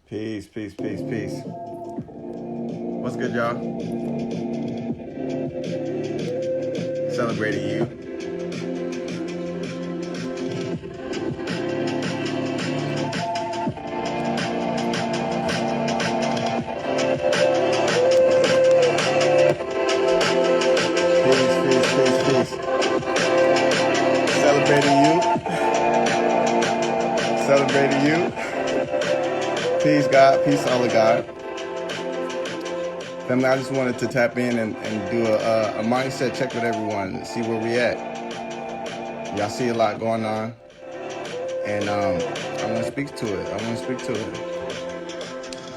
Peace, peace, peace, peace. What's good, y'all? Celebrating you. Peace, peace, peace, peace. Celebrating you. Celebrating you. Peace, God. Peace, all of God. Family, I just wanted to tap in and do a mindset check with everyone, see where we at. Y'all see a lot going on, and I want to speak to it.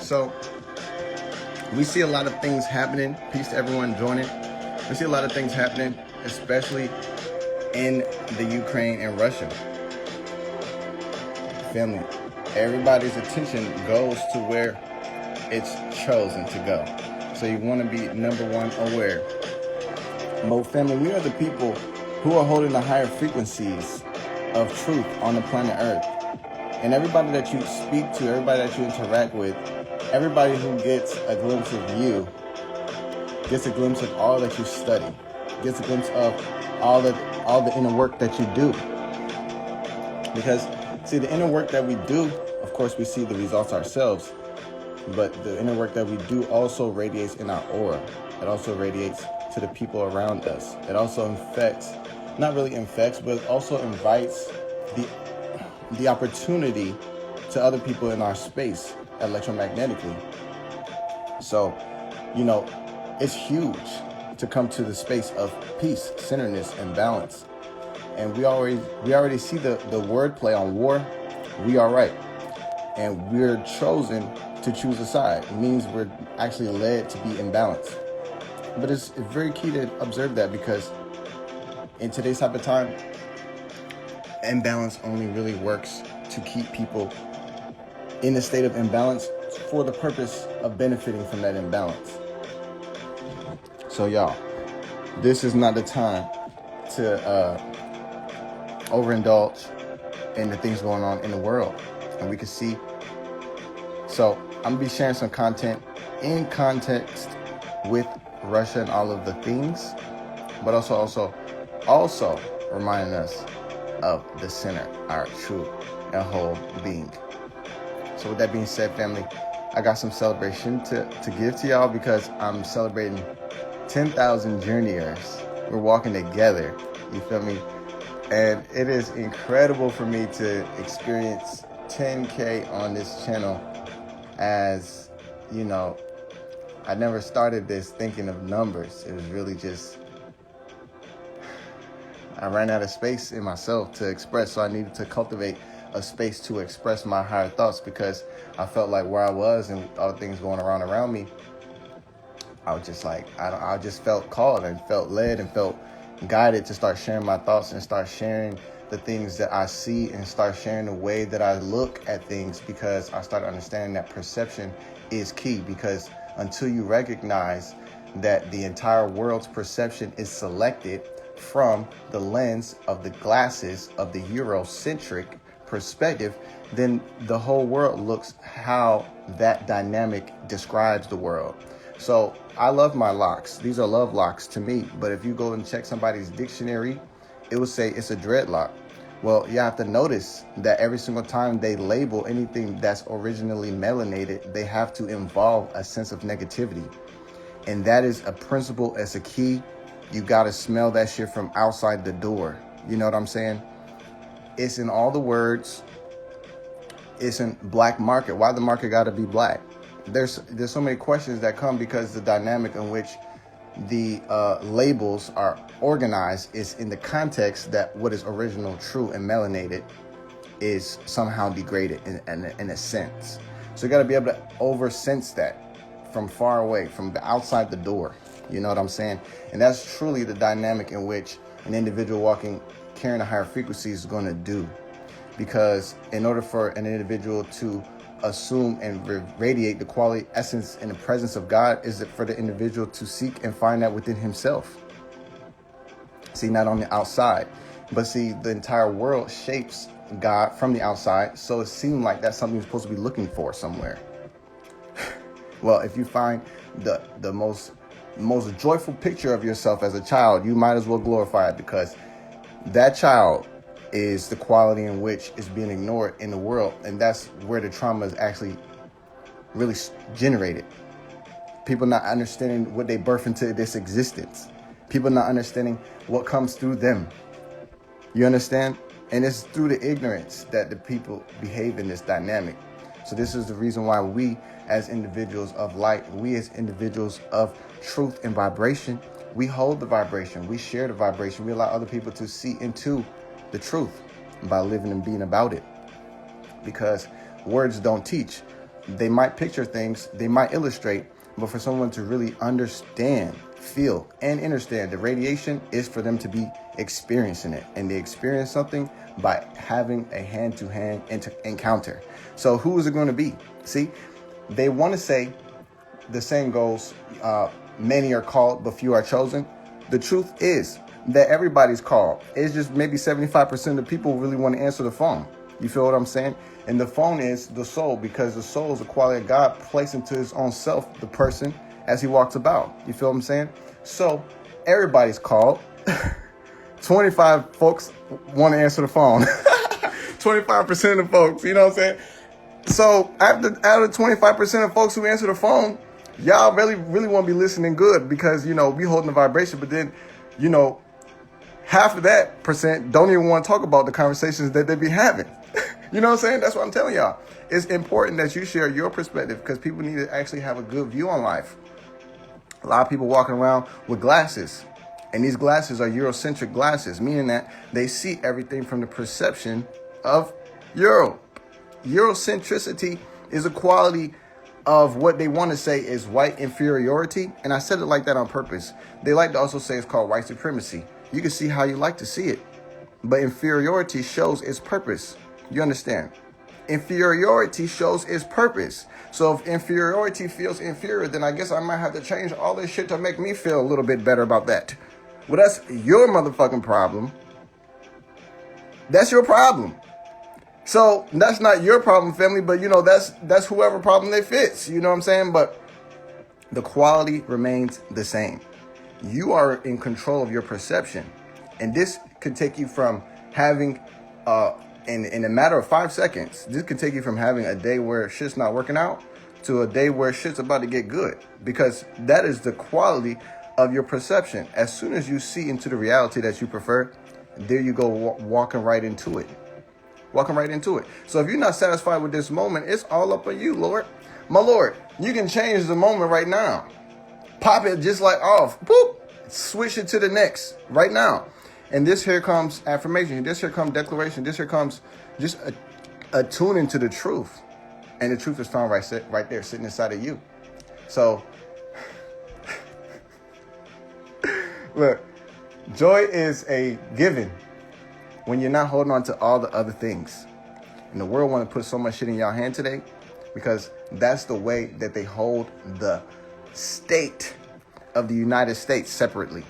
So, we see a lot of things happening. Peace to everyone joining. We see a lot of things happening, especially in the Ukraine and Russia. Family, everybody's attention goes to where it's chosen to go. So you want to be number one aware. But family, we are the people who are holding the higher frequencies of truth on the planet Earth. And everybody that you speak to, everybody that you interact with, everybody who gets a glimpse of you, gets a glimpse of all that you study, gets a glimpse of all the inner work that you do. Because see, the inner work that we do, of course, we see the results ourselves, but the inner work that we do also radiates in our aura. It also radiates to the people around us. It also not really infects, but it also invites the opportunity to other people in our space electromagnetically. So, it's huge to come to the space of peace, centeredness, and balance. And we already see the wordplay on war. We are right. And we're chosen to choose a side. It means we're actually led to be in balance. But it's very key to observe that, because in today's type of time, imbalance only really works to keep people in a state of imbalance for the purpose of benefiting from that imbalance. So y'all, this is not the time to overindulge in the things going on in the world. And we can see. So I'm gonna be sharing some content in context with Russia and all of the things, but also reminding us of the center, our true and whole being. So with that being said, family, I got some celebration to give to y'all, because I'm celebrating 10,000 journeyers. We're walking together, you feel me? And it is incredible for me to experience 10K on this channel. As you know, I never started this thinking of numbers. It was really just, I ran out of space in myself to express, so I needed to cultivate a space to express my higher thoughts, because I felt like where I was and all the things going around me, I was just like, I just felt called and felt led and felt guided to start sharing my thoughts and start sharing the things that I see and start sharing the way that I look at things, because I started understanding that perception is key. Because until you recognize that the entire world's perception is selected from the lens of the glasses of the Eurocentric perspective, then the whole world looks how that dynamic describes the world. So I love my locks. These are love locks to me. But if you go and check somebody's dictionary, it will say it's a dreadlock. Well, you have to notice that every single time they label anything that's originally melanated, they have to involve a sense of negativity. And that is a principle, as a key. You got to smell that shit from outside the door. You know what I'm saying? It's in all the words. It's in black market. Why the market got to be black? There's so many questions that come, because the dynamic in which the labels are organized is in the context that what is original, true, and melanated is somehow degraded in a sense. So you got to be able to oversense that from far away, from the outside the door. You know what I'm saying? And that's truly the dynamic in which an individual carrying a higher frequency is going to do. Because in order for an individual to assume and radiate the quality, essence, and the presence of God, is it for the individual to seek and find that within himself. See, not on the outside, but see, the entire world shapes God from the outside. So it seemed like that's something you're supposed to be looking for somewhere. Well, if you find the most joyful picture of yourself as a child, you might as well glorify it, because that child is the quality in which is being ignored in the world, and that's where the trauma is actually really generated. People not understanding what they birth into this existence. People not understanding what comes through them. You understand? And it's through the ignorance that the people behave in this dynamic. So this is the reason why we as individuals of light, we as individuals of truth and vibration, we hold the vibration, we share the vibration, we allow other people to see into the truth by living and being about it. Because words don't teach. They might picture things, they might illustrate, but for someone to really understand, feel, and understand the radiation is for them to be experiencing it. And they experience something by having a hand-to-hand encounter. So who is it going to be? See, they want to say the saying goes, many are called, but few are chosen. The truth is that everybody's called. It's just maybe 75% of the people really want to answer the phone. You feel what I'm saying? And the phone is the soul, because the soul is the quality of God placed into his own self, the person, as he walks about. You feel what I'm saying? So everybody's called. 25 folks want to answer the phone. 25% of the folks, you know what I'm saying? So out of 25% of folks who answer the phone, y'all really want to be listening good, because, you know, we holding the vibration, but then, you know, half of that percent don't even want to talk about the conversations that they be having. You know what I'm saying? That's what I'm telling y'all. It's important that you share your perspective, because people need to actually have a good view on life. A lot of people walking around with glasses, and these glasses are Eurocentric glasses, meaning that they see everything from the perception of Euro. Eurocentricity is a quality of what they want to say is white inferiority. And I said it like that on purpose. They like to also say it's called white supremacy. You can see how you like to see it, but inferiority shows its purpose. You understand? Inferiority shows its purpose. So if inferiority feels inferior, then I guess I might have to change all this shit to make me feel a little bit better about that. Well, that's your motherfucking problem. That's your problem. So that's not your problem, family, but, you know, that's whoever problem it fits. You know what I'm saying? But the quality remains the same. You are in control of your perception. And this could take you from having, in a matter of 5 seconds, this could take you from having a day where shit's not working out to a day where shit's about to get good. Because that is the quality of your perception. As soon as you see into the reality that you prefer, there you go, walking right into it. Walking right into it. So if you're not satisfied with this moment, it's all up on you, Lord. My Lord, you can change the moment right now. Pop it just like off. Boop. Switch it to the next right now. And this here comes affirmation. This here comes declaration. This here comes just attuning to the truth. And the truth is found right there, sitting inside of you. So, look, joy is a given when you're not holding on to all the other things. And the world want to put so much shit in your hand today, because that's the way that they hold the state of the United States separately.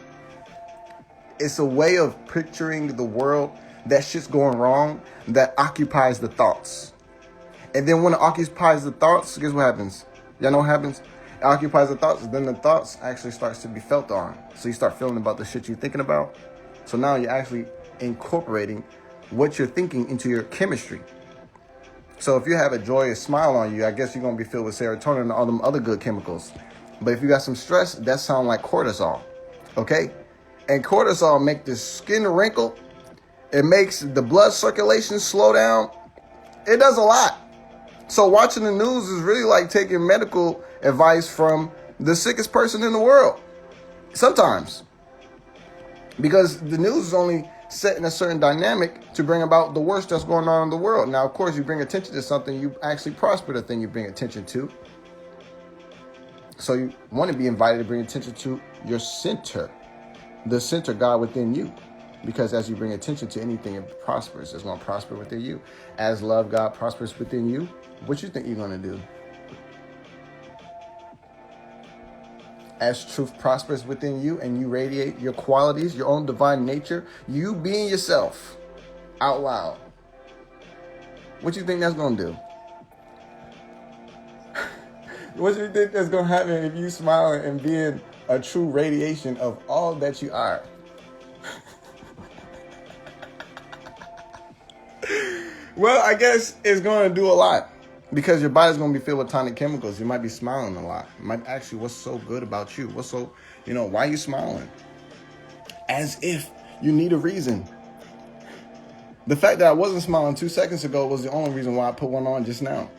It's a way of picturing the world that shit's going wrong that occupies the thoughts. And then when it occupies the thoughts, guess what happens? Y'all know what happens? It occupies the thoughts, then the thoughts actually starts to be felt on. So you start feeling about the shit you're thinking about. So now you're actually incorporating what you're thinking into your chemistry. So if you have a joyous smile on you, I guess you're going to be filled with serotonin and all them other good chemicals. But if you got some stress, that sounds like cortisol. Okay? And cortisol makes the skin wrinkle. It makes the blood circulation slow down. It does a lot. So watching the news is really like taking medical advice from the sickest person in the world. Sometimes. Because the news is only set in a certain dynamic to bring about the worst that's going on in the world. Now, of course, you bring attention to something, you actually prosper the thing you bring attention to. So you want to be invited to bring attention to your center, the center God within you. Because as you bring attention to anything, it prospers. It's going to prosper within you. As love God prospers within you, what you think you're going to do? As truth prospers within you and you radiate your qualities, your own divine nature, you being yourself out loud, what you think that's going to do? What do you think that's gonna happen if you smiling and being a true radiation of all that you are? Well, I guess it's going to do a lot because your body's going to be filled with tonic chemicals. You might be smiling a lot. You might actually, what's so good about you? What's so, why are you smiling? As if you need a reason. The fact that I wasn't smiling 2 seconds ago was the only reason why I put one on just now.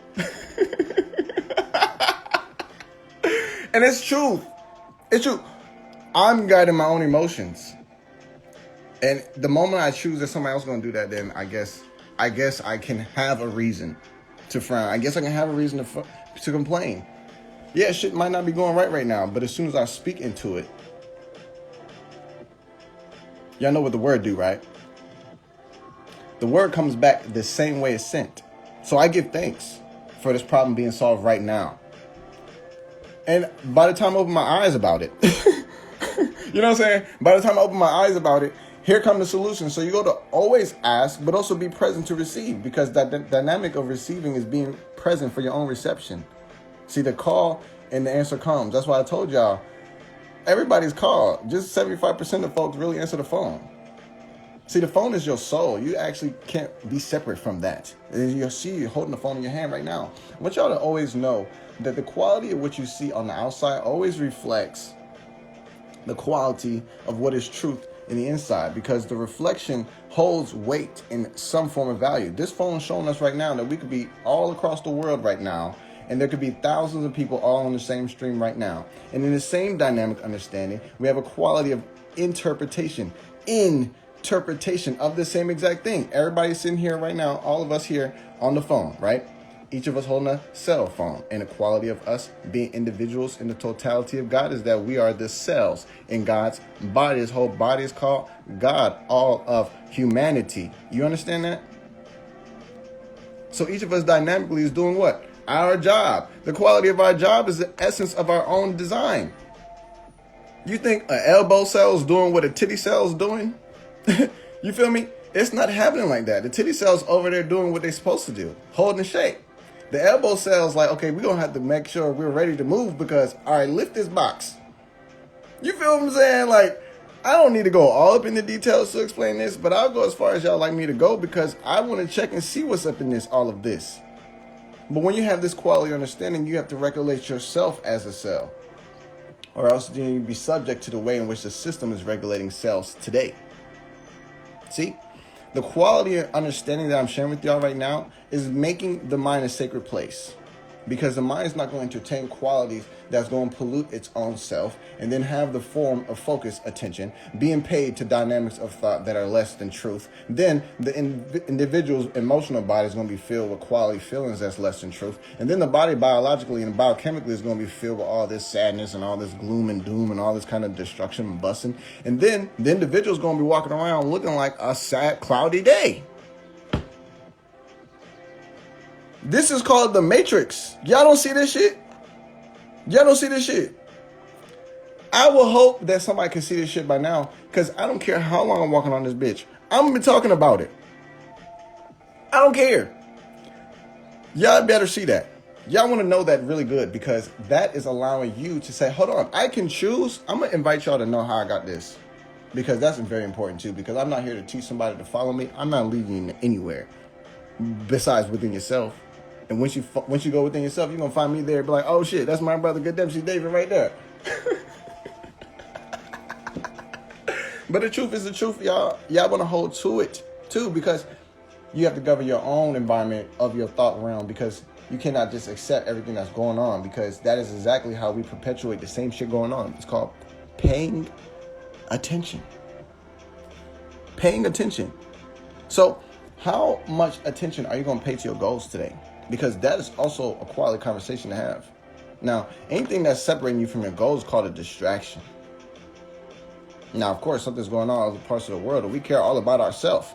And it's truth. It's true. I'm guiding my own emotions. And the moment I choose that somebody else is going to do that, then I guess I can have a reason to frown. I guess I can have a reason to complain. Yeah, shit might not be going right now, but as soon as I speak into it, y'all know what the word do, right? The word comes back the same way it's sent. So I give thanks for this problem being solved right now. And by the time I open my eyes about it, you know what I'm saying? By the time I open my eyes about it, here come the solution. So you go to always ask, but also be present to receive, because that dynamic of receiving is being present for your own reception. See, the call and the answer comes. That's why I told y'all, everybody's called. Just 75% of folks really answer the phone. See, the phone is your soul. You actually can't be separate from that. And you'll see you holding the phone in your hand right now. I want y'all to always know that the quality of what you see on the outside always reflects the quality of what is truth in the inside, because the reflection holds weight in some form of value. This phone is showing us right now that we could be all across the world right now, and there could be thousands of people all on the same stream right now. And in the same dynamic understanding, we have a quality of interpretation of the same exact thing. Everybody's sitting here right now, all of us here on the phone, right? Each of us holding a cell phone. And the quality of us being individuals in the totality of God is that we are the cells in God's body. His whole body is called God, all of humanity. You understand that? So each of us dynamically is doing what? Our job. The quality of our job is the essence of our own design. You think an elbow cell is doing what a titty cell is doing? You feel me? It's not happening like that. The titty cell's over there doing what they're supposed to do, holding shape. The elbow cell's like, okay, we're going to have to make sure we're ready to move because, all right, lift this box. You feel what I'm saying? Like, I don't need to go all up in the details to explain this, but I'll go as far as y'all like me to go because I want to check and see what's up in all of this. But when you have this quality understanding, you have to regulate yourself as a cell, or else then you'd be subject to the way in which the system is regulating cells today. See? The quality of understanding that I'm sharing with y'all right now is making the mind a sacred place, because the mind is not going to entertain qualities that's going to pollute its own self and then have the form of focus, attention, being paid to dynamics of thought that are less than truth. Then the individual's emotional body is going to be filled with quality feelings that's less than truth. And then the body biologically and biochemically is going to be filled with all this sadness and all this gloom and doom and all this kind of destruction and busting. And then the individual is going to be walking around looking like a sad, cloudy day. This is called the Matrix. Y'all don't see this shit? Y'all don't see this shit? I will hope that somebody can see this shit by now, because I don't care how long I'm walking on this bitch. I'm going to be talking about it. I don't care. Y'all better see that. Y'all want to know that really good, because that is allowing you to say, hold on, I can choose. I'm going to invite y'all to know how I got this, because that's very important too, because I'm not here to teach somebody to follow me. I'm not leading you anywhere besides within yourself. And once you go within yourself, you're going to find me there and be like, oh shit, that's my brother Gademshe David right there. But the truth is the truth, y'all. Y'all want to hold to it too, because you have to govern your own environment of your thought realm, because you cannot just accept everything that's going on, because that is exactly how we perpetuate the same shit going on. It's called paying attention. Paying attention. So how much attention are you going to pay to your goals today? Because that is also a quality conversation to have. Now, anything that's separating you from your goals is called a distraction. Now, of course, something's going on in other parts of the world, and we care all about ourselves.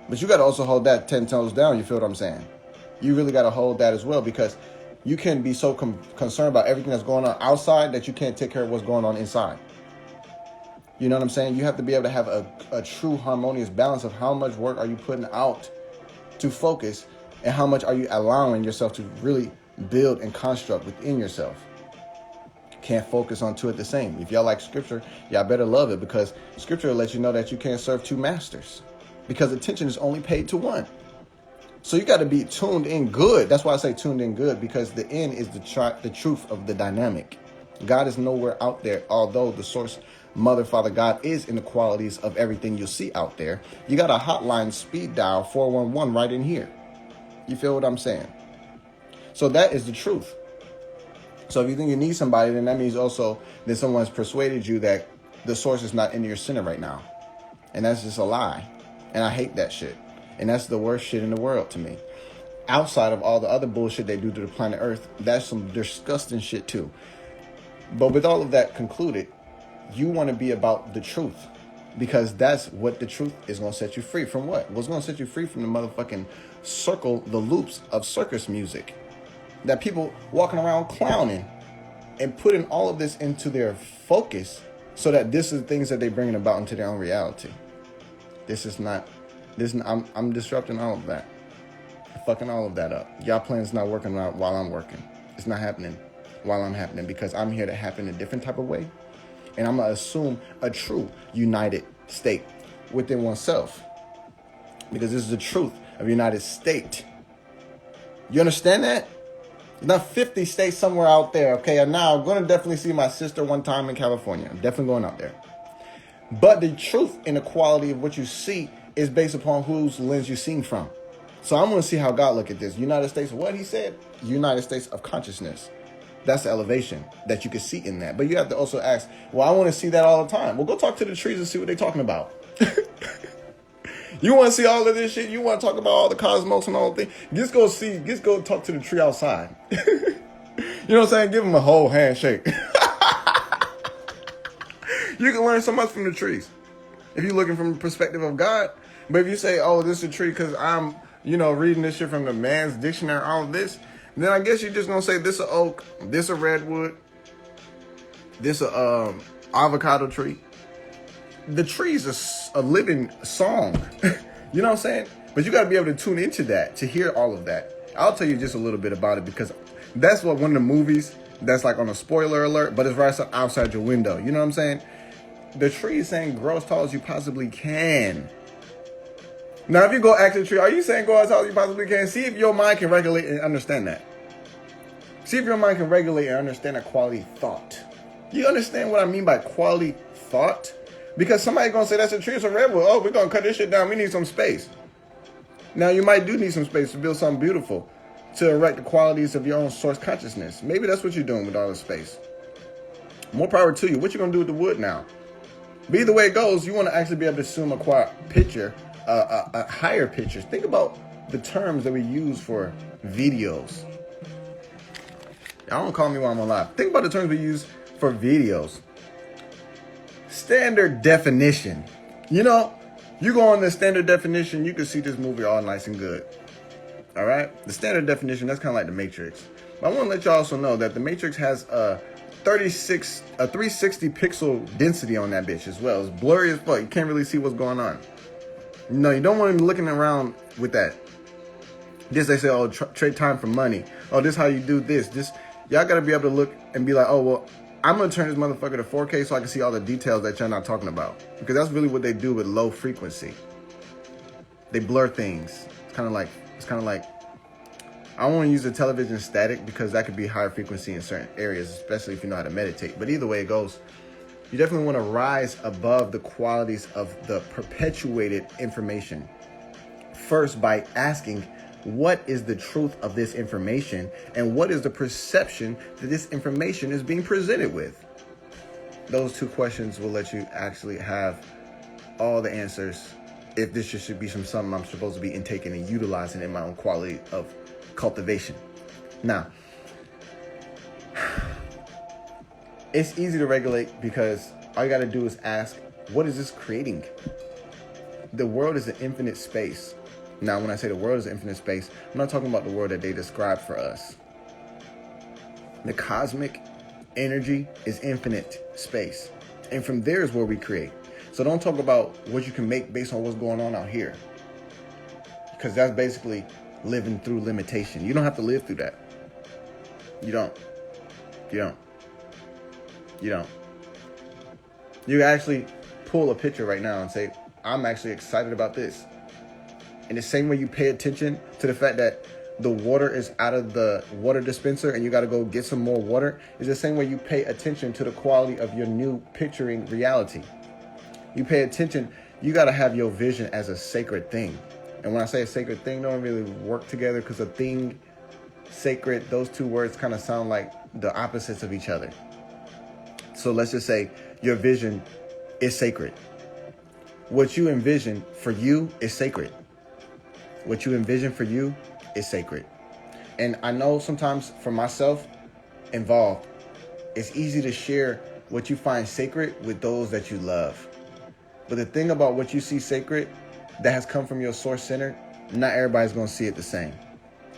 But you got to also hold that 10 toes down, you feel what I'm saying? You really got to hold that as well, because you can be so concerned about everything that's going on outside that you can't take care of what's going on inside. You know what I'm saying? You have to be able to have a true harmonious balance of how much work are you putting out to focus, and how much are you allowing yourself to really build and construct within yourself. Can't focus on two at the same. If y'all like scripture, y'all better love it, because scripture will let you know that you can't serve two masters, because attention is only paid to one. So you got to be tuned in good. That's why I say tuned in good, because the end is the truth of the dynamic. God is nowhere out there, although the source, Mother, Father, God is in the qualities of everything you'll see out there. You got a hotline speed dial 411 right in here. You feel what I'm saying? So that is the truth. So if you think you need somebody, then that means also that someone's persuaded you that the source is not in your center right now. And that's just a lie. And I hate that shit. And that's the worst shit in the world to me. Outside of all the other bullshit they do to the planet Earth, that's some disgusting shit too. But with all of that concluded, you want to be about the truth, because that's what the truth is going to set you free from. What's going to set you free from the motherfucking the loops of circus music that people walking around clowning, and putting all of this into their focus so that this is the things that they're bringing about into their own reality. I'm disrupting all of that. Fucking all of that up. Y'all plan's not working out while I'm working. It's not happening while I'm happening, because I'm here to happen a different type of way. And I'm going to assume a true united state within oneself, because this is the truth of United State. You understand that? There's not 50 states somewhere out there, okay? And now I'm going to definitely see my sister one time in California. I'm definitely going out there. But the truth and the quality of what you see is based upon whose lens you're seeing from. So I'm going to see how God look at this. United States, what he said? United States of consciousness. That's the elevation that you can see in that. But you have to also ask, well, I want to see that all the time. Well, go talk to the trees and see what they're talking about. You want to see all of this shit? You want to talk about all the cosmos and all the things? Just go talk to the tree outside. You know what I'm saying? Give them a whole handshake. You can learn so much from the trees if you're looking from the perspective of God. But if you say, oh, this is a tree because I'm, reading this shit from the man's dictionary, all of this, then I guess you're just going to say this a oak, this a redwood, this a avocado tree. The tree is a living song. You know what I'm saying? But you got to be able to tune into that to hear all of that. I'll tell you just a little bit about it, because that's what one of the movies that's like on a spoiler alert, but it's right outside your window. You know what I'm saying? The tree is saying grow as tall as you possibly can. Now, if you go ask the tree, are you saying go as tall as you possibly can? See if your mind can regulate and understand that. See if your mind can regulate and understand that quality thought. You understand what I mean by quality thought? Because somebody's going to say, that's a tree, it's a redwood. Oh, we're going to cut this shit down. We need some space. Now, you might do need some space to build something beautiful, to erect the qualities of your own source consciousness. Maybe that's what you're doing with all this space. More power to you. What you going to do with the wood now? But either way it goes, you want to actually be able to assume a picture, a higher picture. Think about the terms that we use for videos. Y'all don't call me while I'm alive. Think about the terms we use for videos. Standard definition. You go on the standard definition, you can see this movie all nice and good. All right? The standard definition, that's kind of like the Matrix. But I want to let you also know that the Matrix has a 360 pixel density on that bitch as well. It's blurry as fuck. You can't really see what's going on. No, you don't want to be looking around with that. This, they say, oh, trade time for money. Oh, this how you do this. Y'all got to be able to look and be like, oh, well, I'm going to turn this motherfucker to 4K so I can see all the details that you're not talking about. Because that's really what they do with low frequency. They blur things. It's kind of like, I don't want to use the television static, because that could be higher frequency in certain areas, especially if you know how to meditate. But either way it goes, you definitely want to rise above the qualities of the perpetuated information. First, by asking, what is the truth of this information, and what is the perception that this information is being presented with? Those two questions will let you actually have all the answers, if this should be something I'm supposed to be intaking and utilizing in my own quality of cultivation. Now, it's easy to regulate, because all you got to do is ask, what is this creating? The world is an infinite space. Now, when I say the world is an infinite space, I'm not talking about the world that they describe for us. The cosmic energy is infinite space. And from there is where we create. So don't talk about what you can make based on what's going on out here, because that's basically living through limitation. You don't have to live through that. You don't. You don't. You don't. You actually pull a picture right now and say, I'm actually excited about this. In the same way you pay attention to the fact that the water is out of the water dispenser and you got to go get some more water, is the same way you pay attention to the quality of your new picturing reality. You pay attention, you got to have your vision as a sacred thing. And when I say a sacred thing, they don't really work together, because a thing, sacred, those two words kind of sound like the opposites of each other. So let's just say your vision is sacred. What you envision for you is sacred. What you envision for you is sacred. And I know sometimes for myself involved, it's easy to share what you find sacred with those that you love. But the thing about what you see sacred that has come from your source center, not everybody's going to see it the same.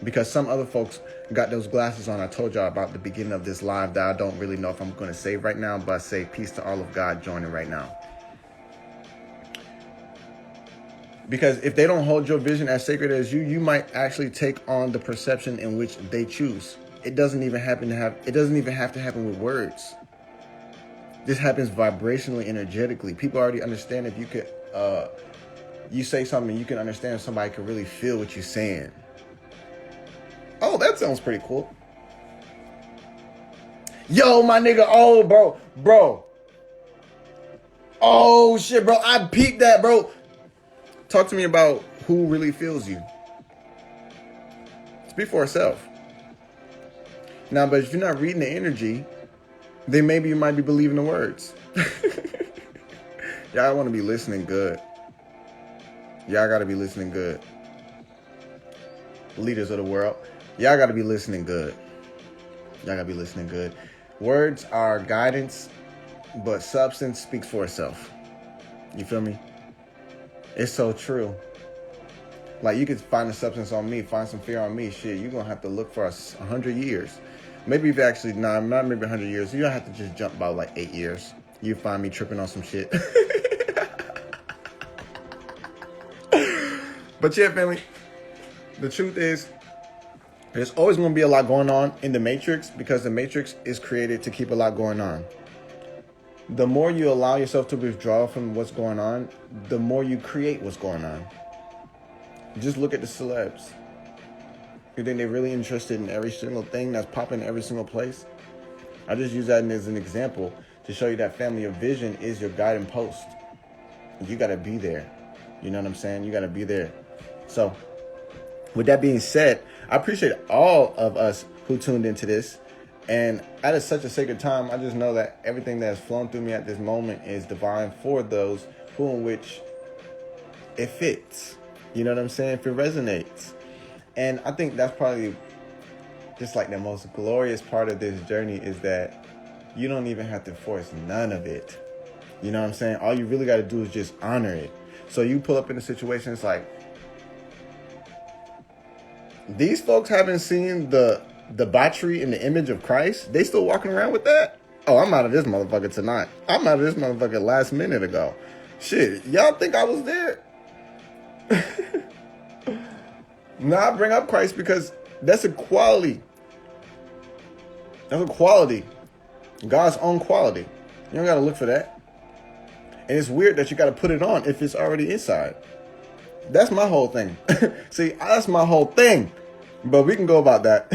Because some other folks got those glasses on. I told y'all about the beginning of this live that I don't really know if I'm going to say right now, but I say peace to all of God joining right now. Because if they don't hold your vision as sacred as you, you might actually take on the perception in which they choose. It doesn't even have to happen with words. This happens vibrationally, energetically. People already understand if you could, you say something, you can understand if somebody can really feel what you're saying. Oh, that sounds pretty cool. Yo, my nigga, oh, bro. Oh, shit, bro, I peeped that, bro. Talk to me about who really feels you. Speak for itself. Now, but if you're not reading the energy, then maybe you might be believing the words. Y'all want to be listening good. Y'all got to be listening good. Leaders of the world, y'all got to be listening good. Y'all got to be listening good. Words are guidance, but substance speaks for itself. You feel me? It's so true. Like, you could find the substance on me, find some fear on me. Shit, you're going to have to look for 100 years. Maybe if actually, not maybe 100 years. You don't have to just jump about like 8 years. You find me tripping on some shit. But yeah, family, the truth is, there's always going to be a lot going on in the Matrix, because the Matrix is created to keep a lot going on. The more you allow yourself to withdraw from what's going on, the more you create what's going on. Just look at the celebs. You think they're really interested in every single thing that's popping in every single place? I just use that as an example to show you that family of vision is your guiding post. You got to be there. You know what I'm saying? You got to be there. So, with that being said, I appreciate all of us who tuned into this. And at such a sacred time, I just know that everything that has flown through me at this moment is divine for those who in which it fits. You know what I'm saying? If it resonates. And I think that's probably just like the most glorious part of this journey, is that you don't even have to force none of it. You know what I'm saying? All you really got to do is just honor it. So you pull up in a situation, it's like, these folks haven't seen the debauchery in the image of Christ. They still walking around with that? Oh, I'm out of this motherfucker tonight. I'm out of this motherfucker last minute ago. Shit, y'all think I was there? Nah, I bring up Christ because that's a quality. That's a quality. God's own quality. You don't got to look for that. And it's weird that you got to put it on if it's already inside. That's my whole thing. See, that's my whole thing. But we can go about that.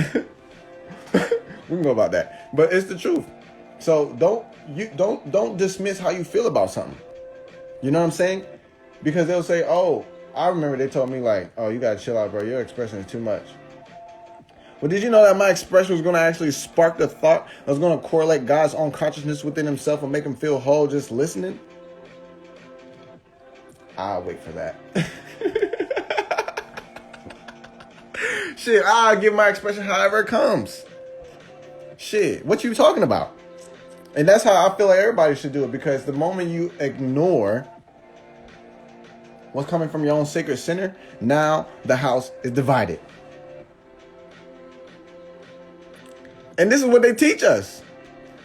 We can go about that. But it's the truth. So don't dismiss how you feel about something. You know what I'm saying? Because they'll say, oh, I remember they told me like, oh, you got to chill out, bro. Your expression is too much. Well, did you know that my expression was going to actually spark the thought? I was going to correlate God's own consciousness within himself and make him feel whole just listening? I'll wait for that. Shit, I'll give my expression however it comes. Shit, what you talking about? And that's how I feel like everybody should do it, because the moment you ignore what's coming from your own sacred center, now the house is divided. And this is what they teach us.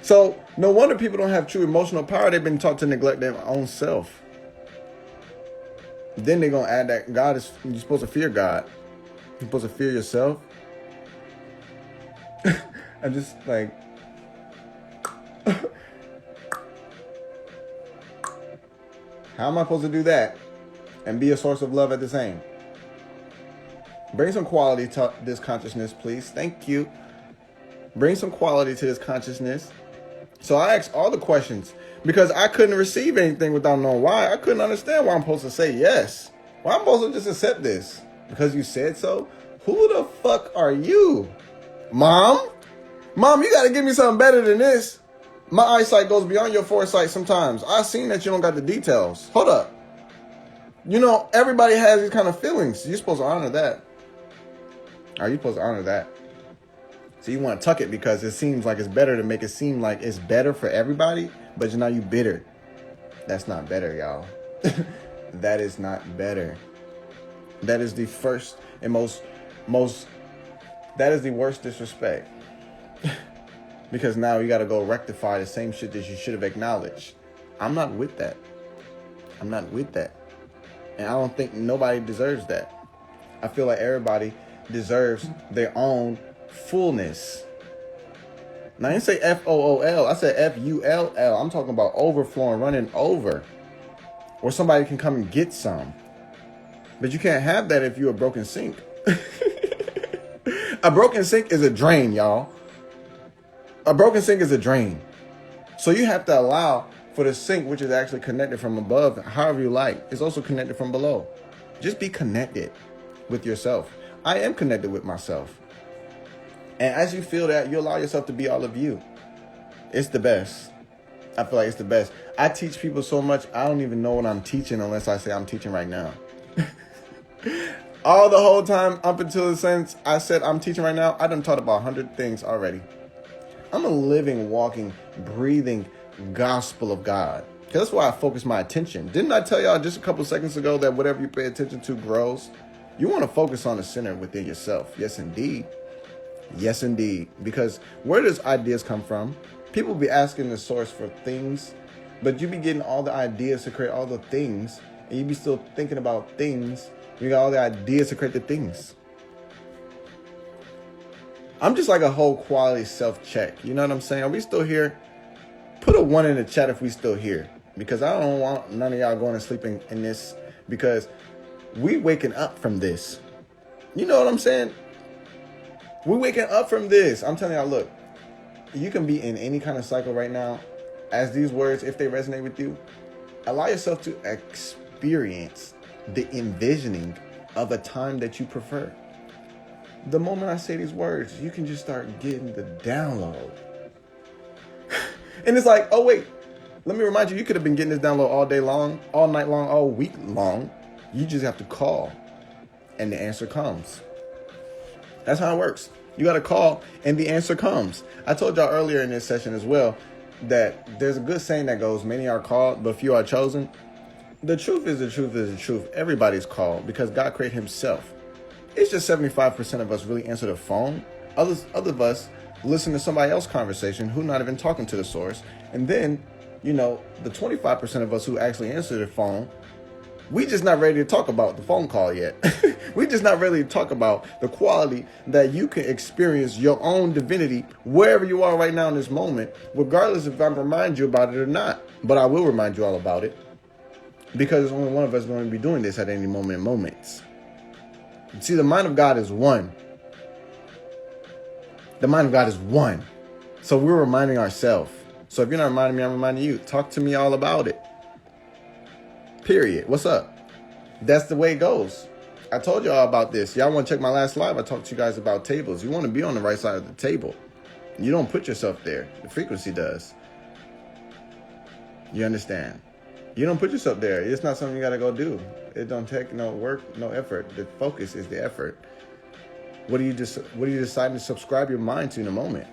So no wonder people don't have true emotional power. They've been taught to neglect their own self. Then they're going to add that you're supposed to fear God. You're supposed to fear yourself. I'm just like, how am I supposed to do that and be a source of love at the same? Bring some quality to this consciousness, please. Thank you. Bring some quality to this consciousness. So I asked all the questions because I couldn't receive anything without knowing why. I couldn't understand why I'm supposed to say yes. Why I'm supposed to just accept this? Because you said so? Who the fuck are you? Mom? Mom, you gotta give me something better than this. My eyesight goes beyond your foresight sometimes. I've seen that you don't got the details. Hold up. You know, everybody has these kind of feelings. You're supposed to honor that. Are you supposed to honor that? So you want to tuck it because it seems like it's better to make it seem like it's better for everybody, but now you bitter. That's not better, y'all. That is not better. That is the first and most that is the worst disrespect. Because now you got to go rectify the same shit that you should have acknowledged. I'm not with that. I'm not with that. And I don't think nobody deserves that. I feel like everybody deserves their own fullness. Now I didn't say FOOL. I said FULL. I'm talking about overflowing, running over. Or somebody can come and get some. But you can't have that if you're a broken sink. A broken sink is a drain, y'all. A broken sink is a drain. So you have to allow for the sink, which is actually connected from above, however you like. It's also connected from below. Just be connected with yourself. I am connected with myself. And as you feel that, you allow yourself to be all of you. It's the best. I feel like it's the best. I teach people so much, I don't even know what I'm teaching unless I say I'm teaching right now. All the whole time up until the sense I said I'm teaching right now, I done taught about 100 things already. I'm a living, walking, breathing gospel of God. Because that's why I focus my attention. Didn't I tell y'all just a couple seconds ago that whatever you pay attention to grows? You want to focus on the center within yourself. Yes, indeed. Yes, indeed. Because where does ideas come from? People be asking the source for things, but you be getting all the ideas to create all the things, and you be still thinking about things. You got all the ideas to create the things. I'm just like a whole quality self-check. You know what I'm saying? Are we still here? Put a 1 in the chat if we still here. Because I don't want none of y'all going to sleep in this. Because we waking up from this. You know what I'm saying? We're waking up from this. I'm telling y'all, look. You can be in any kind of cycle right now. As these words, if they resonate with you, allow yourself to experience the envisioning of a time that you prefer. The moment I say these words, you can just start getting the download. And it's like, oh wait, let me remind you, you could have been getting this download all day long, all night long, all week long. You just have to call and the answer comes. That's how it works. You got to call and the answer comes. I told y'all earlier in this session as well that there's a good saying that goes, many are called, but few are chosen. The truth is the truth is the truth. Everybody's called because God created himself. It's just 75% of us really answer the phone. Other of us listen to somebody else's conversation who not even talking to the source. And then, you know, the 25% of us who actually answer the phone, we just not ready to talk about the phone call yet. We just not ready to talk about the quality that you can experience your own divinity wherever you are right now in this moment, regardless if I remind you about it or not. But I will remind you all about it because there's only one of us going to be doing this at any moment in moments. See, the mind of God is one. The mind of God is one. So we're reminding ourselves. So if you're not reminding me, I'm reminding you. Talk to me all about it. Period. What's up? That's the way it goes. I told y'all about this. Y'all want to check my last live? I talked to you guys about tables. You want to be on the right side of the table. You don't put yourself there. The frequency does. You understand? You don't put yourself there. It's not something you got to go do. It don't take no work, no effort. The focus is the effort. What are you deciding to subscribe your mind to in a moment?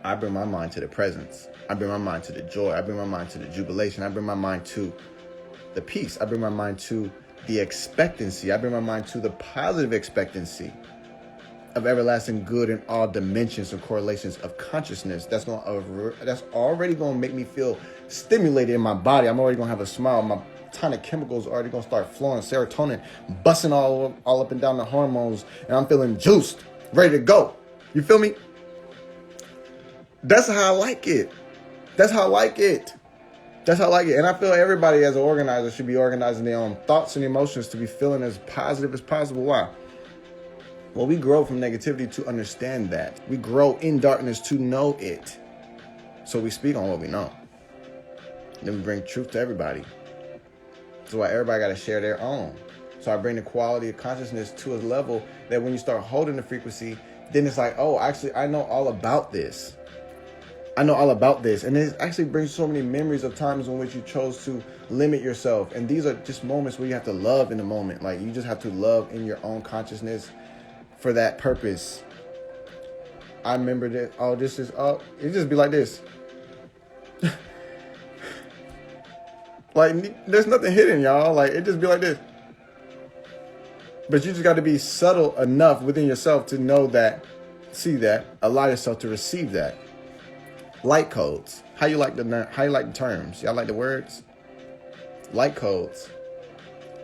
I bring my mind to the presence. I bring my mind to the joy. I bring my mind to the jubilation. I bring my mind to the peace. I bring my mind to the expectancy. I bring my mind to the positive expectancy of everlasting good in all dimensions and correlations of consciousness. That's already going to make me feel stimulated in my body. I'm already going to have a smile. My tonic chemicals are already going to start flowing. Serotonin busting all up and down the hormones. And I'm feeling juiced, ready to go. You feel me? That's how I like it. That's how I like it. That's how I like it. And I feel everybody as an organizer should be organizing their own thoughts and emotions to be feeling as positive as possible. Why? Well, we grow from negativity to understand that. We grow in darkness to know it. So we speak on what we know. Then we bring truth to everybody. That's why everybody got to share their own. So I bring the quality of consciousness to a level that when you start holding the frequency, then it's like, oh, actually, I know all about this. I know all about this. And it actually brings so many memories of times in which you chose to limit yourself. And these are just moments where you have to love in the moment. Like, you just have to love in your own consciousness for that purpose. I remember that, it just be like this. Like, there's nothing hidden, y'all. Like, it just be like this. But you just got to be subtle enough within yourself to know that, see that, allow yourself to receive that. Light codes. How you like the terms? Y'all like the words? Light codes.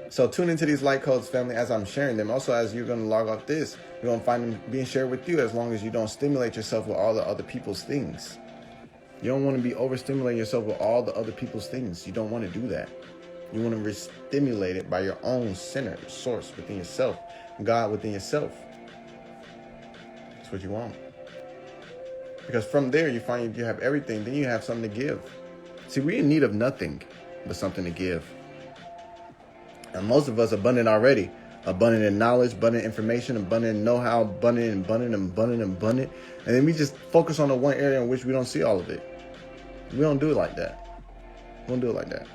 So tune into these light codes, family, as I'm sharing them. Also, as you're going to log off this, you're going to find them being shared with you as long as you don't stimulate yourself with all the other people's things. You don't want to be overstimulating yourself with all the other people's things. You don't want to do that. You want to re-stimulate it by your own center, source within yourself, God within yourself. That's what you want. Because from there, you find you have everything. Then you have something to give. See, we're in need of nothing but something to give. And most of us are abundant already. Abundant in knowledge, abundant in information, abundant in know-how, abundant. And then we just focus on the one area in which we don't see all of it. We don't do it like that. We don't do it like that.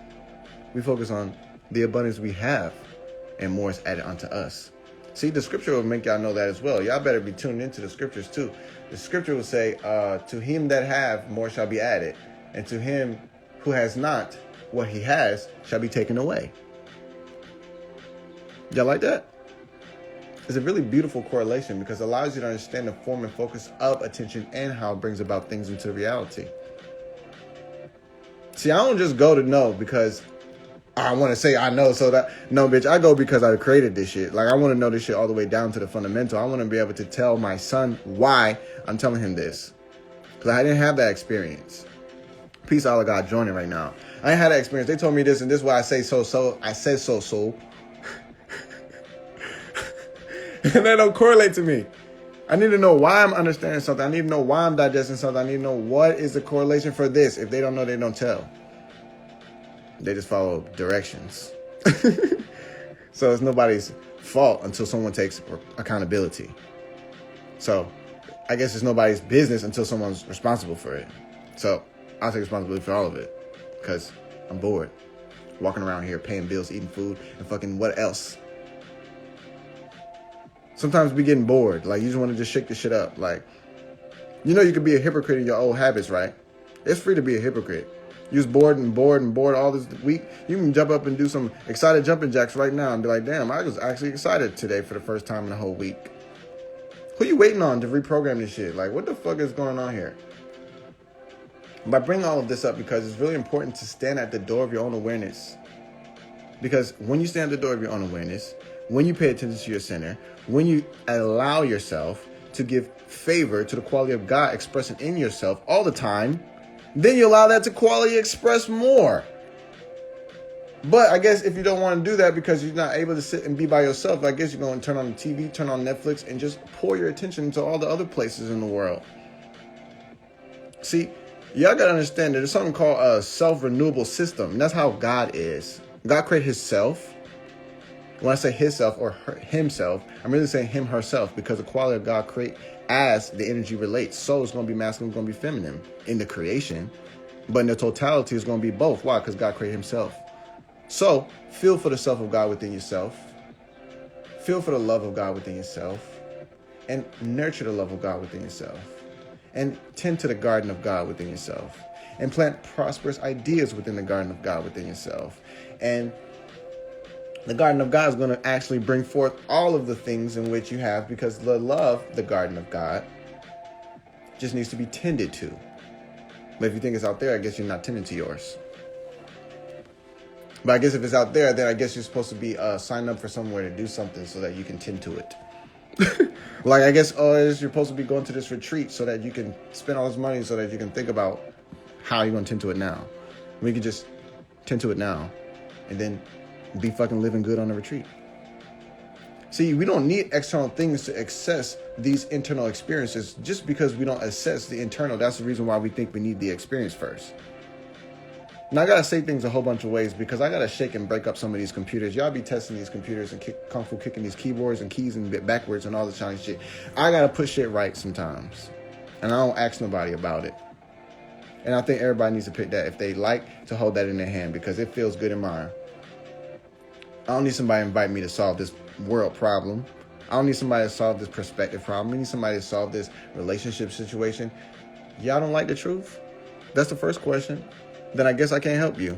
We focus on the abundance we have, and more is added unto us. See, the scripture will make y'all know that as well. Y'all better be tuned into the scriptures too. The scripture will say, to him that have, more shall be added. And to him who has not, what he has shall be taken away. Y'all like that? It's a really beautiful correlation because it allows you to understand the form and focus of attention and how it brings about things into reality. See, I don't just go to know because I want to say I know, so that, no, bitch, I go because I created this shit. Like, I want to know this shit all the way down to the fundamental. I want to be able to tell my son why I'm telling him this. Because I didn't have that experience. Peace, all of God joining right now. I ain't had that experience. They told me this, and this is why I say so. I said so. And that don't correlate to me. I need to know why I'm understanding something. I need to know why I'm digesting something. I need to know what is the correlation for this. If they don't know, they don't tell. They just follow directions. So it's nobody's fault until someone takes accountability. So I guess it's nobody's business until someone's responsible for it. So I'll take responsibility for all of it because I'm bored. Walking around here, paying bills, eating food, and fucking what else? Sometimes we getting bored. Like, you just want to just shake the shit up. Like, you know you could be a hypocrite in your old habits, right? It's free to be a hypocrite. You was bored all this week. You can jump up and do some excited jumping jacks right now and be like, damn, I was actually excited today for the first time in a whole week. Who you waiting on to reprogram this shit? Like, what the fuck is going on here? But I bring all of this up because it's really important to stand at the door of your own awareness. Because when you stand at the door of your own awareness, when you pay attention to your center, when you allow yourself to give favor to the quality of God expressing in yourself all the time, then you allow that to quality express more. But I guess if you don't want to do that because you're not able to sit and be by yourself, I guess you're going to turn on the TV, turn on Netflix, and just pour your attention to all the other places in the world. See, y'all got to understand that there's something called a self-renewable system. And that's how God is. God created himself. When I say himself or himself, I'm really saying him, herself, because the quality of God create as the energy relates. So it's going to be masculine, it's going to be feminine in the creation. But in the totality, it's going to be both. Why? Because God created himself. So feel for the self of God within yourself. Feel for the love of God within yourself. And nurture the love of God within yourself. And tend to the garden of God within yourself. And plant prosperous ideas within the garden of God within yourself. And the garden of God is going to actually bring forth all of the things in which you have, because the love, the garden of God, just needs to be tended to. But if you think it's out there, I guess you're not tending to yours. But I guess if it's out there, then I guess you're supposed to be signed up for somewhere to do something so that you can tend to it. Like, I guess, you're supposed to be going to this retreat so that you can spend all this money so that you can think about how you're going to tend to it now. We can just tend to it now and then be fucking living good on the retreat. See, we don't need external things to access these internal experiences. Just because we don't assess the internal, that's the reason why we think we need the experience first. Now, I got to say things a whole bunch of ways because I got to shake and break up some of these computers. Y'all be testing these computers and kung fu kicking these keyboards and keys and bit backwards and all this Chinese shit. I got to put shit right sometimes. And I don't ask nobody about it. And I think everybody needs to pick that if they like to hold that in their hand because it feels good in mine. I don't need somebody to invite me to solve this world problem. I don't need somebody to solve this perspective problem. I need somebody to solve this relationship situation. Y'all don't like the truth? That's the first question. Then I guess I can't help you.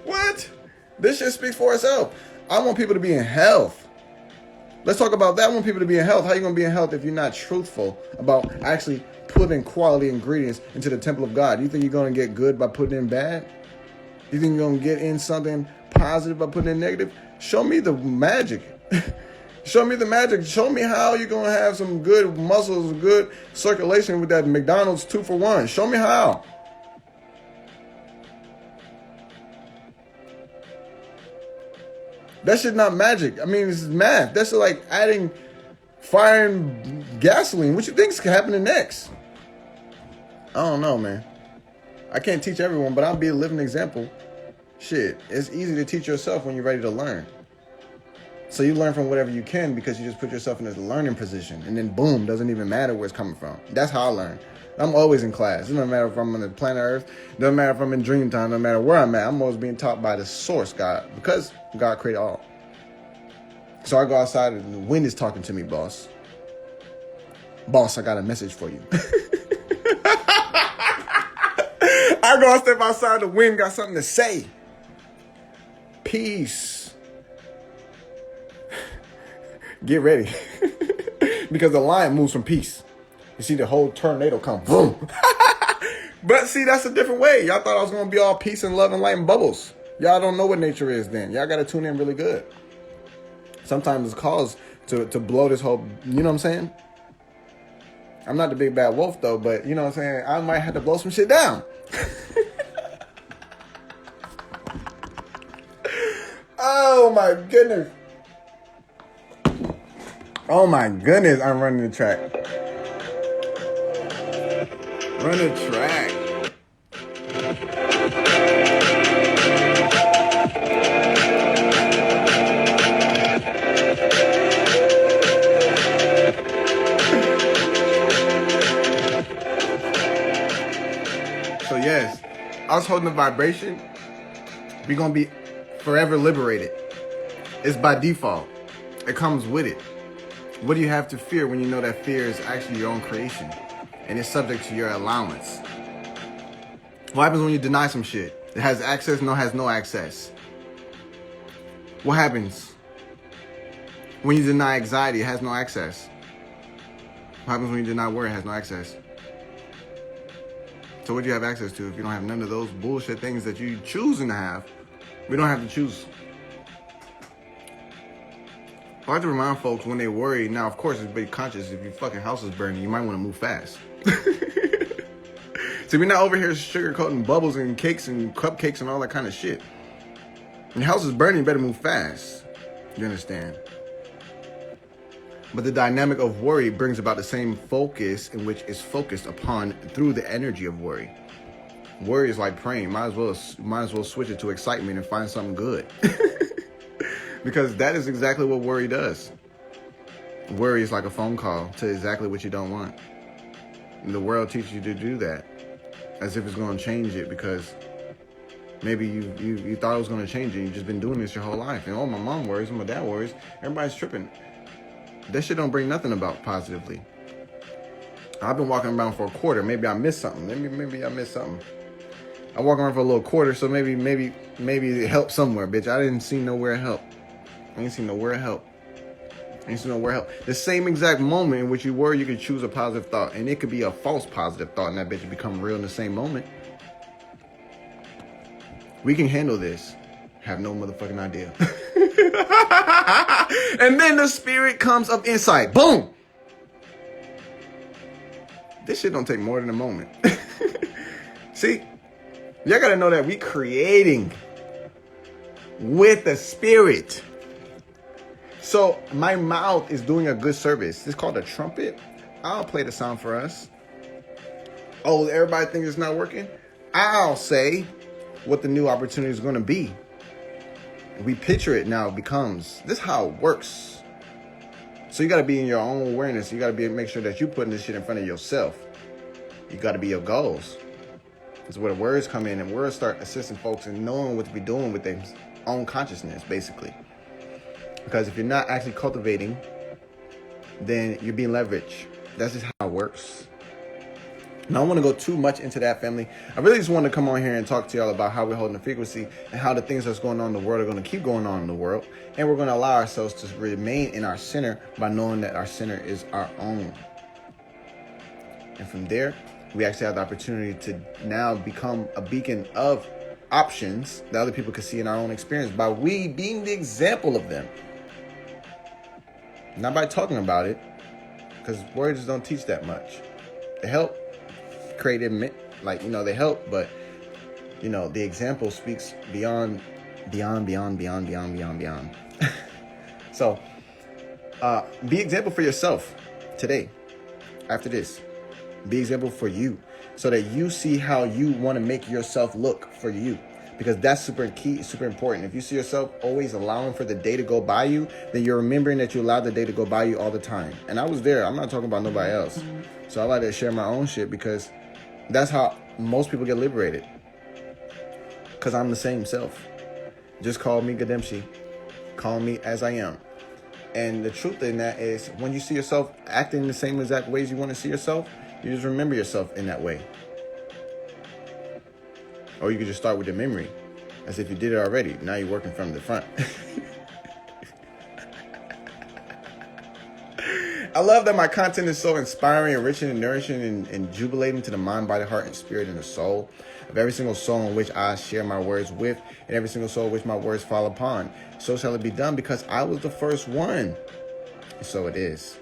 What? This shit speaks for itself. I want people to be in health. Let's talk about that. I want people to be in health. How you going to be in health if you're not truthful about actually putting quality ingredients into the temple of God? You think you're going to get good by putting in bad? You think you're going to get in something positive by putting in negative? Show me the magic. Show me the magic. Show me how you're going to have some good muscles, good circulation with that McDonald's 2-for-1. Show me how. That shit not magic. I mean, it's math. That's like adding fire and gasoline. What you think's happening next? I don't know, man. I can't teach everyone, but I'll be a living example. Shit, it's easy to teach yourself when you're ready to learn. So you learn from whatever you can because you just put yourself in this learning position. And then boom, doesn't even matter where it's coming from. That's how I learn. I'm always in class. It doesn't matter if I'm on the planet Earth. It doesn't matter if I'm in dream time. It doesn't matter where I'm at. I'm always being taught by the source, God. Because God created all. So I go outside and the wind is talking to me, boss. Boss, I got a message for you. I go and step outside, the wind got something to say. Peace. Get ready. Because the lion moves from peace. You see the whole tornado come, boom. But see, that's a different way. Y'all thought I was going to be all peace and love and light and bubbles. Y'all don't know what nature is then. Y'all got to tune in really good. Sometimes it's caused to blow this whole, you know what I'm saying? I'm not the big bad wolf though, but you know what I'm saying? I might have to blow some shit down. Oh my goodness. Oh my goodness, I'm running the track. Run the track. So yes, us holding the vibration, we're going to be forever liberated. It's by default. It comes with it. What do you have to fear when you know that fear is actually your own creation? And it's subject to your allowance. What happens when you deny some shit? It has access, no has no access. What happens when you deny anxiety? It has no access. What happens when you deny worry? It has no access. So what do you have access to if you don't have none of those bullshit things that you choosing to have? We don't have to choose. I like to remind folks when they worry, now of course it's be conscious, if your fucking house is burning, you might want to move fast. So we're not over here sugarcoating bubbles and cakes and cupcakes and all that kind of shit. When your house is burning, you better move fast. You understand? But the dynamic of worry brings about the same focus in which is focused upon through the energy of worry. Worry is like praying. Might as well switch it to excitement and find something good. Because that is exactly what worry does. Worry is like a phone call to exactly what you don't want. And the world teaches you to do that as if it's going to change it because maybe you thought it was going to change it. You've just been doing this your whole life. And oh, my mom worries, my dad worries. Everybody's tripping. That shit don't bring nothing about positively. I've been walking around for a quarter. Maybe I missed something. Maybe I missed something. I walk around for a little quarter, so maybe it helped somewhere, bitch. I didn't see nowhere help. I ain't seen nowhere help. The same exact moment in which you worry, you could choose a positive thought. And it could be a false positive thought, and that bitch will become real in the same moment. We can handle this. Have no motherfucking idea. And then the spirit comes of insight. Boom. This shit don't take more than a moment. See, y'all gotta know that we creating with the spirit. So my mouth is doing a good service. It's called a trumpet. I'll play the sound for us. Oh, everybody thinks it's not working? I'll say what the new opportunity is going to be. We picture it now. It becomes. This is how it works. So you got to be in your own awareness. You got to make sure that you're putting this shit in front of yourself. You got to be your goals. It's where the words come in, and words start assisting folks in knowing what to be doing with their own consciousness, basically. Because if you're not actually cultivating, then you're being leveraged. That's just how it works. Now, I don't want to go too much into that, family. I really just want to come on here and talk to y'all about how we're holding the frequency and how the things that's going on in the world are going to keep going on in the world. And we're going to allow ourselves to remain in our center by knowing that our center is our own. And from there, we actually have the opportunity to now become a beacon of options that other people can see in our own experience by we being the example of them. Not by talking about it, because words don't teach that much. They help create it, like, they help, but the example speaks beyond. So be example for yourself today. After this, be example for you, so that you see how you want to make yourself look for you, because that's super key, super important. If you see yourself always allowing for the day to go by you, then you're remembering that you allowed the day to go by you all the time. And I was there. I'm not talking about nobody else. So I like to share my own shit, because that's how most people get liberated. Because I'm the same self. Just call me Gademshe. Call me as I am. And the truth in that is, when you see yourself acting the same exact ways you want to see yourself, you just remember yourself in that way. Or you could just start with the memory, as if you did it already. Now you're working from the front. I love that my content is so inspiring, enriching, and nourishing, and jubilating to the mind, body, heart, and spirit, and the soul of every single soul in which I share my words with, and every single soul in which my words fall upon. So shall it be done, because I was the first one. And so it is.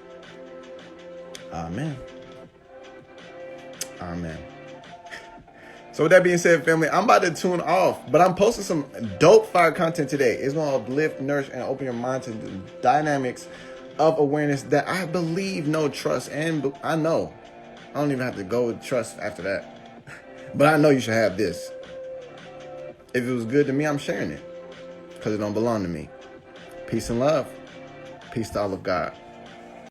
Amen. Amen. So with that being said, family, I'm about to tune off, but I'm posting some dope fire content today. It's going to uplift, nourish, and open your mind to the dynamics of awareness that I believe, know, trust, and I know. I don't even have to go with trust after that. But I know you should have this. If it was good to me, I'm sharing it, because it don't belong to me. Peace and love. Peace to all of God.